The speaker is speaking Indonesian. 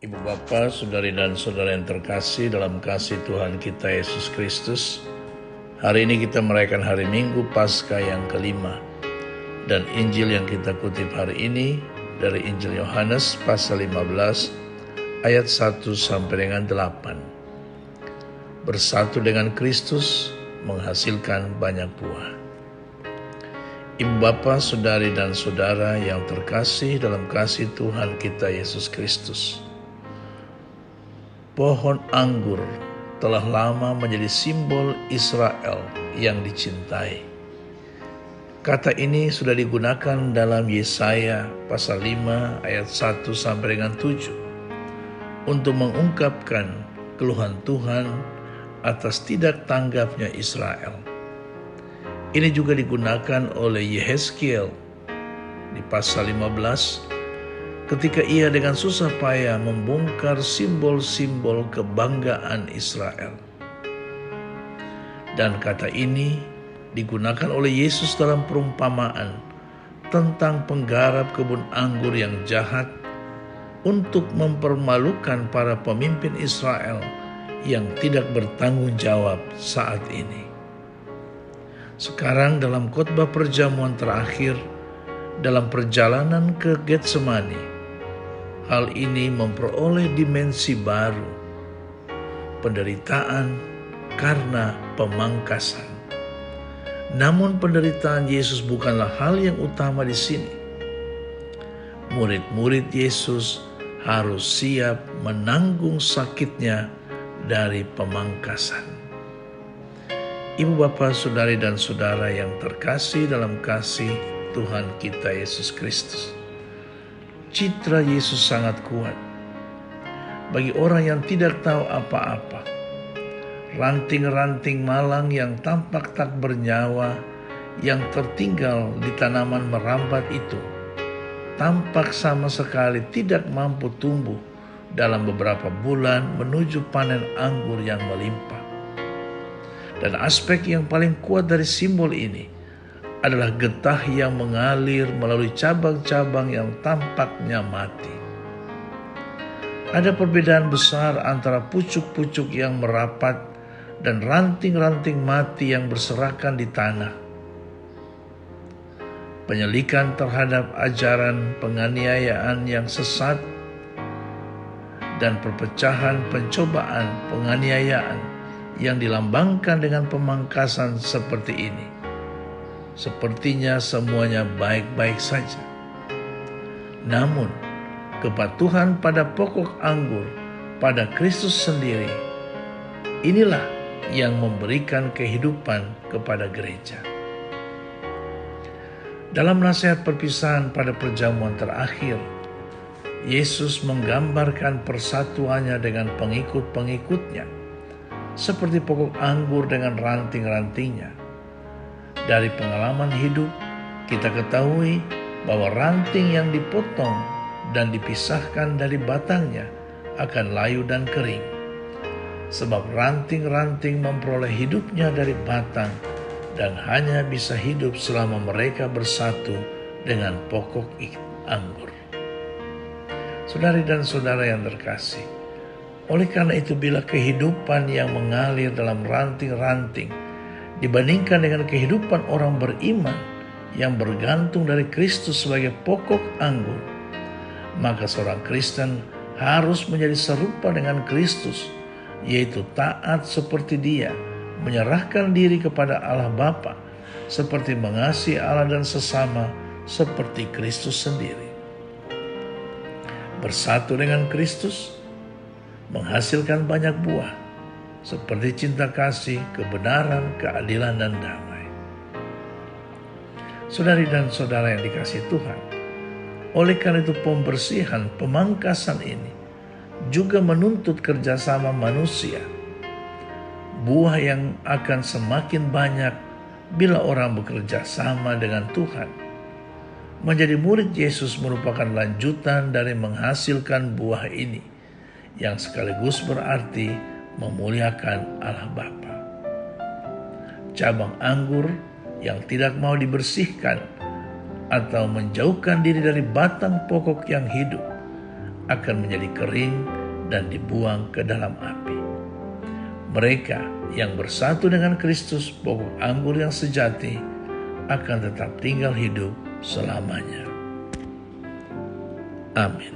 Ibu Bapa, saudari dan saudara yang terkasih dalam kasih Tuhan kita Yesus Kristus, hari ini kita merayakan hari Minggu Paskah yang kelima. Dan Injil yang kita kutip hari ini dari Injil Yohanes pasal 15 ayat 1 sampai dengan 8. Bersatu dengan Kristus menghasilkan banyak buah. Ibu Bapa, saudari dan saudara yang terkasih dalam kasih Tuhan kita Yesus Kristus, pohon anggur telah lama menjadi simbol Israel yang dicintai. Kata ini sudah digunakan dalam Yesaya pasal 5 ayat 1 sampai dengan 7 untuk mengungkapkan keluhan Tuhan atas tidak tanggapnya Israel. Ini juga digunakan oleh Yehezkiel di pasal 15 ketika ia dengan susah payah membongkar simbol-simbol kebanggaan Israel. Dan kata ini digunakan oleh Yesus dalam perumpamaan tentang penggarap kebun anggur yang jahat untuk mempermalukan para pemimpin Israel yang tidak bertanggung jawab saat ini. Sekarang dalam khotbah perjamuan terakhir dalam perjalanan ke Getsemani, hal ini memperoleh dimensi baru, penderitaan karena pemangkasan. Namun penderitaan Yesus bukanlah hal yang utama di sini. Murid-murid Yesus harus siap menanggung sakitnya dari pemangkasan. Ibu Bapa, saudari dan saudara yang terkasih dalam kasih Tuhan kita Yesus Kristus, citra Yesus sangat kuat bagi orang yang tidak tahu apa-apa. Ranting-ranting malang yang tampak tak bernyawa yang tertinggal di tanaman merambat itu tampak sama sekali tidak mampu tumbuh dalam beberapa bulan menuju panen anggur yang melimpah. Dan aspek yang paling kuat dari simbol ini adalah getah yang mengalir melalui cabang-cabang yang tampaknya mati. Ada perbedaan besar antara pucuk-pucuk yang merapat dan ranting-ranting mati yang berserakan di tanah. Penyelidikan terhadap ajaran penganiayaan yang sesat dan perpecahan pencobaan penganiayaan yang dilambangkan dengan pemangkasan seperti ini. Sepertinya semuanya baik-baik saja. Namun, kepatuhan pada pokok anggur, pada Kristus sendiri, inilah yang memberikan kehidupan kepada gereja. Dalam nasihat perpisahan pada perjamuan terakhir, Yesus menggambarkan persatuannya dengan pengikut-pengikutnya, seperti pokok anggur dengan ranting-rantingnya. Dari pengalaman hidup, kita ketahui bahwa ranting yang dipotong dan dipisahkan dari batangnya akan layu dan kering. Sebab ranting-ranting memperoleh hidupnya dari batang dan hanya bisa hidup selama mereka bersatu dengan pokok anggur. Saudari dan saudara yang terkasih, oleh karena itu bila kehidupan yang mengalir dalam ranting-ranting dibandingkan dengan kehidupan orang beriman yang bergantung dari Kristus sebagai pokok anggur, maka seorang Kristen harus menjadi serupa dengan Kristus, yaitu taat seperti Dia, menyerahkan diri kepada Allah Bapa, seperti mengasihi Allah dan sesama seperti Kristus sendiri. Bersatu dengan Kristus menghasilkan banyak buah, seperti cinta kasih, kebenaran, keadilan, dan damai. Saudari dan saudara yang dikasihi Tuhan, oleh karena itu pembersihan, pemangkasan ini juga menuntut kerjasama manusia. Buah yang akan semakin banyak bila orang bekerja sama dengan Tuhan. Menjadi murid Yesus merupakan lanjutan dari menghasilkan buah ini, yang sekaligus berarti memuliakan Allah Bapa. Cabang anggur yang tidak mau dibersihkan atau menjauhkan diri dari batang pokok yang hidup akan menjadi kering dan dibuang ke dalam api. Mereka yang bersatu dengan Kristus, pokok anggur yang sejati, akan tetap tinggal hidup selamanya. Amin.